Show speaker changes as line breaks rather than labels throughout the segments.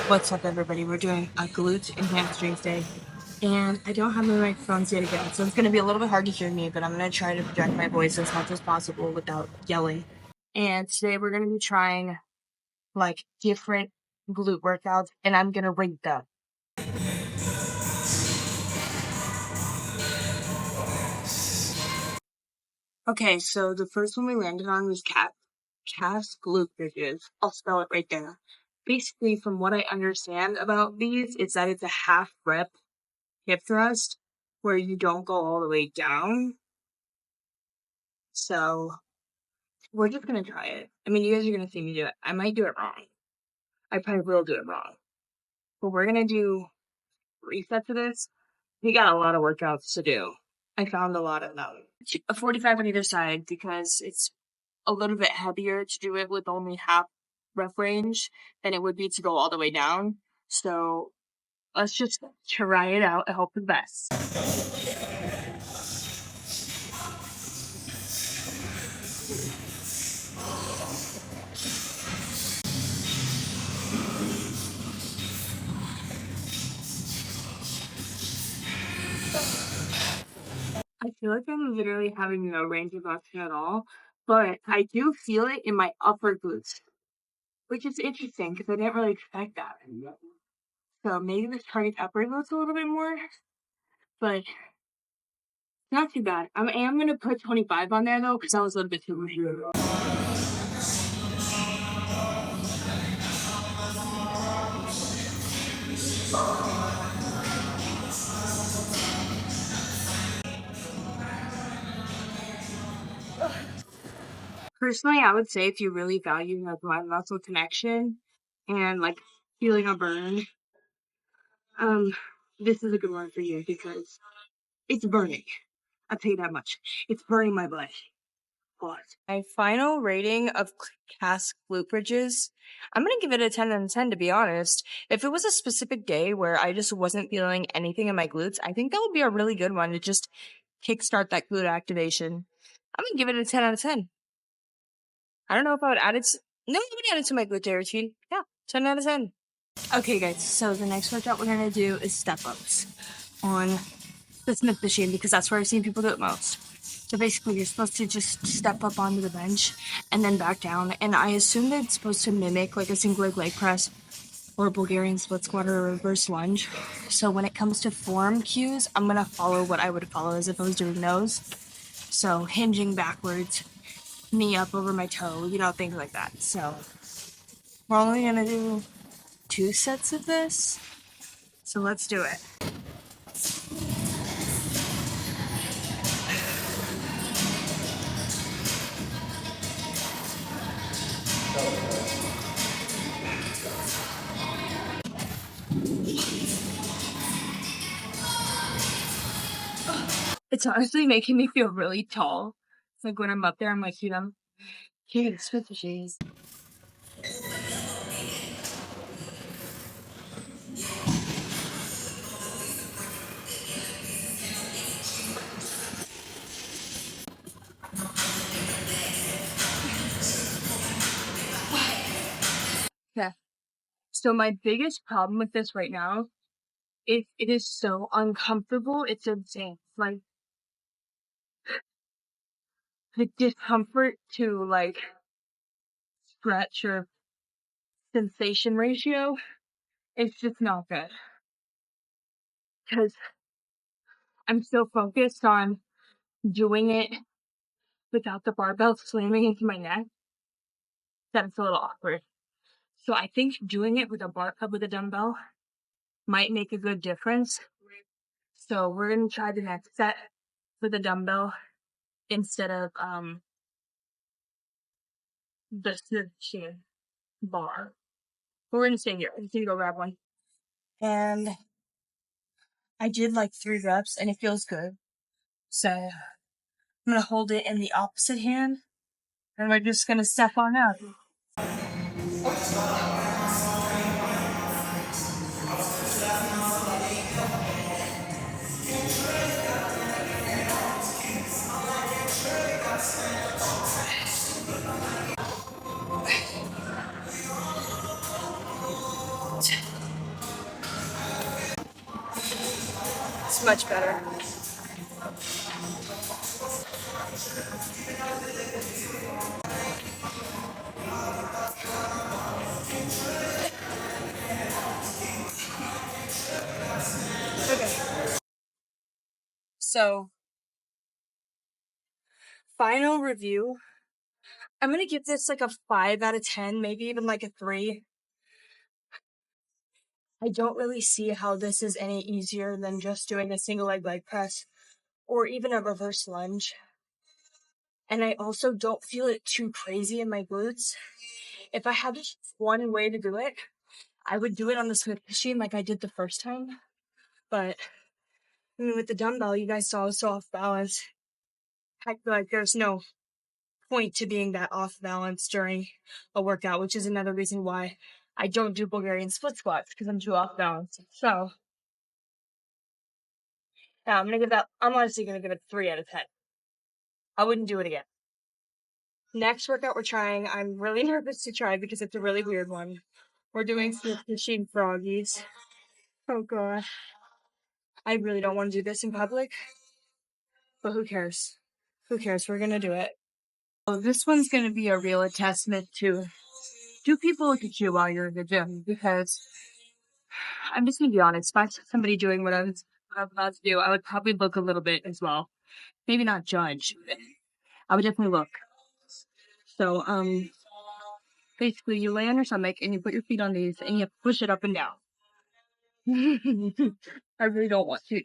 What's up, everybody? We're doing a glute and hamstrings day, and I don't have my microphones yet again, so it's going to be a little bit hard to hear me, but I'm going to try to project my voice as much as possible without yelling. And today we're going to be trying, like, different glute workouts, and I'm going to rate them. Okay, so the first one we landed on was calf glute bridges. I'll spell it right there. Basically, from what I understand about these, it's that it's a half rep hip thrust where you don't go all the way down. So we're just gonna try it. I mean, you guys are gonna see me do it. I might do it wrong. I probably will do it wrong. But we're gonna do 3 sets of this. We got a lot of workouts to do. I found a lot of them. A 45 on either side because it's a little bit heavier to do it with only half rep range than it would be to go all the way down. So let's just try it out and hope for the best. I feel like I'm literally having no range of motion at all, but I do feel it in my upper glutes, which is interesting because I didn't really expect that. So maybe this targets upper glutes a little bit more, but not too bad. I am going to put 25 on there though because that was a little bit too much. Personally, I would say if you really value like mind muscle connection and like feeling a burn, this is a good one for you because it's burning. I'll tell you that much. It's burning my butt. My final rating of calf glute bridges, I'm gonna give it a 10 out of 10 to be honest. If it was a specific day where I just wasn't feeling anything in my glutes, I think that would be a really good one to just kickstart that glute activation. I'm gonna give it a 10 out of 10. I don't know if I would add it. No, I would add it to my glute day routine. Yeah, 10 out of 10. Okay, guys, so the next workout we're gonna do is step ups on the Smith machine because that's where I've seen people do it most. So basically, you're supposed to just step up onto the bench and then back down. And I assume that it's supposed to mimic like a single leg press or a Bulgarian split squat or a reverse lunge. So when it comes to form cues, I'm gonna follow what I would follow as if I was doing those. So hinging backwards, knee up over my toe, things like that. So we're only gonna do 2 sets of this. So let's do it. It's honestly making me feel really tall. It's like when I'm up there, I'm like, dude, I'm here, Smith machines. Yeah. So my biggest problem with this right now is it is so uncomfortable. It's insane. Like the discomfort to like stretch or sensation ratio is just not good. Because I'm so focused on doing it without the barbell slamming into my neck that it's a little awkward. So I think doing it with a dumbbell might make a good difference. So we're gonna try the next set with a dumbbell instead of the machine bar. But we're gonna stay here. I just need to go grab one. And I did like 3 reps and it feels good. So I'm gonna hold it in the opposite hand and we're just gonna step on out. Much better. Okay. So, final review. I'm gonna give this like a 5 out of 10, maybe even like a 3. I don't really see how this is any easier than just doing a single leg press or even a reverse lunge. And I also don't feel it too crazy in my glutes. If I had just one way to do it, I would do it on the Smith machine like I did the first time. But I mean, with the dumbbell, you guys saw I was so off balance. I feel like there's no point to being that off balance during a workout, which is another reason why I don't do Bulgarian split squats because I'm too off balance. So, yeah, I'm honestly gonna give it 3 out of 10. I wouldn't do it again. Next workout we're trying, I'm really nervous to try because it's a really weird one. We're doing Smith machine froggies. Oh god. I really don't want to do this in public, but who cares? Who cares? We're gonna do it. So this one's gonna be a real testament to, do people look at you while you're in the gym? Because I'm just gonna be honest, if I saw somebody doing what I'm about to do, I would probably look a little bit as well. Maybe not judge, but I would definitely look. So, basically you lay on your stomach and you put your feet on these and you push it up and down. I really don't want to.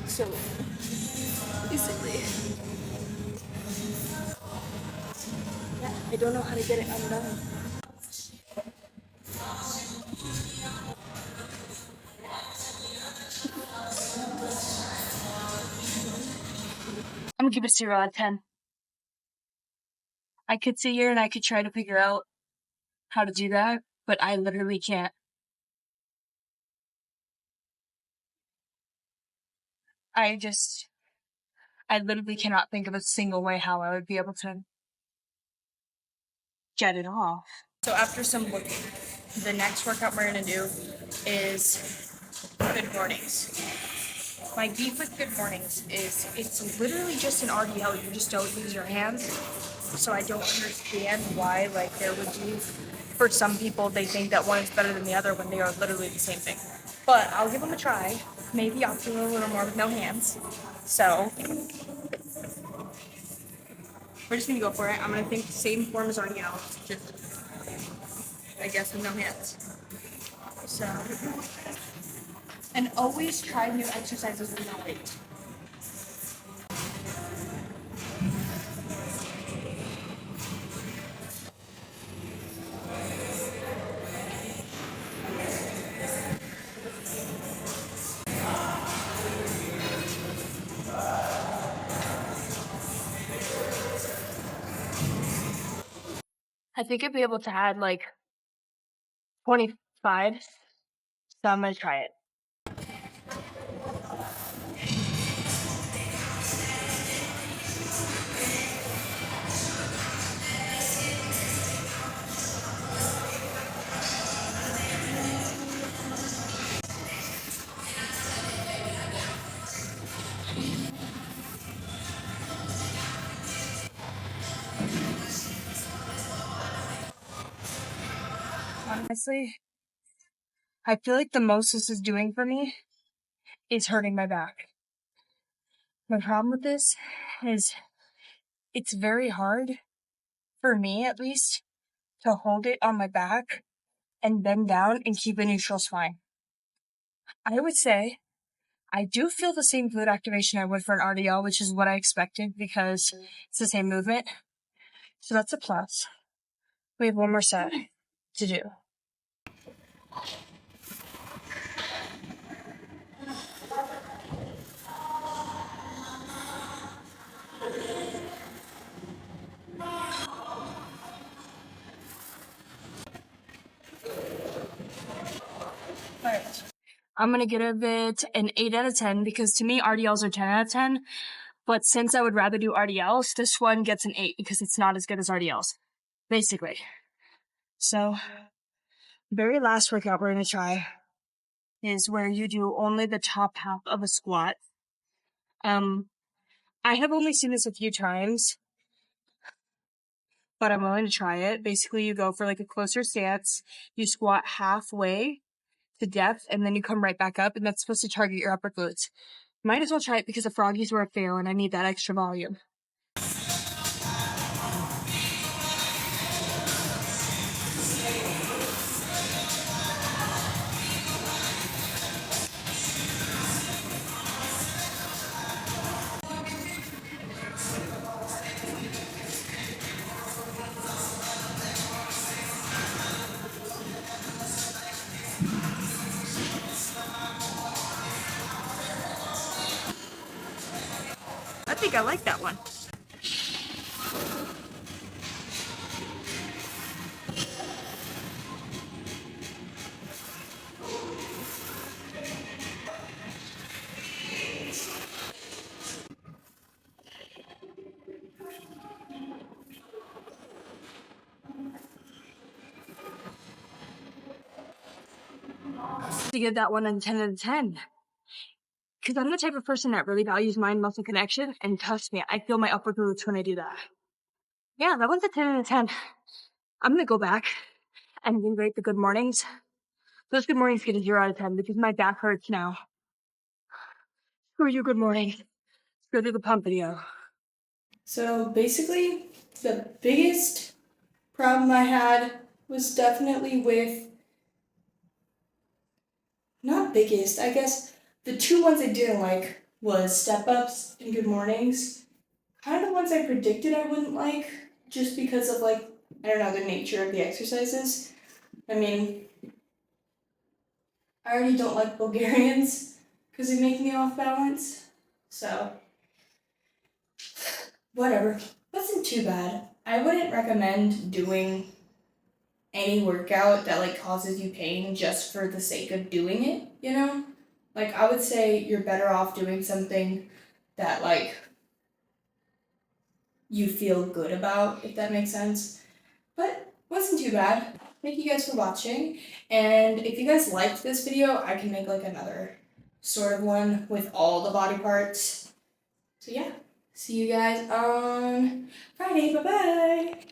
So, basically, yeah, I don't know how to get it undone. I'm gonna give it 0 out of 10. I could sit here and I could try to figure out how to do that, but I literally can't. I literally cannot think of a single way how I would be able to get it off. So after some looking, the next workout we're gonna do is good mornings. My beef with good mornings is it's literally just an RDL. You just don't use your hands. So I don't understand why there would be, for some people they think that one is better than the other when they are literally the same thing. But I'll give them a try. Maybe I'll do a little more with no hands. So we're just gonna go for it. I'm gonna think the same form as RDL, just I guess with no hands. So, and always try new exercises with no weight. I think I'd be able to add 25, so I'm gonna try it. Honestly, I feel like the most this is doing for me is hurting my back. My problem with this is it's very hard, for me at least, to hold it on my back and bend down and keep a neutral spine. I would say I do feel the same glute activation I would for an RDL, which is what I expected because it's the same movement. So that's a plus. We have one more set to do. Alright. I'm gonna give it an 8 out of 10 because to me RDLs are 10 out of 10. But since I would rather do RDLs, this one gets an 8 because it's not as good as RDLs. Basically. So, very last workout we're gonna try is where you do only the top half of a squat. I have only seen this a few times, but I'm willing to try it. Basically, you go for like a closer stance, you squat halfway to depth, and then you come right back up, and that's supposed to target your upper glutes. Might as well try it because the Froggies were a fail, and I need that extra volume. I think I like that one. To give that one a 10 out of 10. Because I'm the type of person that really values mind-muscle connection, and trust me, I feel my upper glutes when I do that. Yeah, that one's a 10 out of 10. I'm gonna go back and rate the good mornings. Those good mornings get a 0 out of 10 because my back hurts now. Screw you, good mornings. Let's go to the pump video.
So basically, the biggest problem I had was definitely with, not biggest, I guess the two ones I didn't like was step-ups and good mornings. Kind of the ones I predicted I wouldn't like, just because of like, I don't know, the nature of the exercises. I mean, I already don't like Bulgarians because they make me off balance. So, whatever. Wasn't too bad. I wouldn't recommend doing any workout that like causes you pain just for the sake of doing it, you know? Like I would say you're better off doing something that like you feel good about, if that makes sense. But wasn't too bad. Thank you guys for watching. And if you guys liked this video, I can make like another sort of one with all the body parts. So yeah, see you guys on Friday. Bye-bye.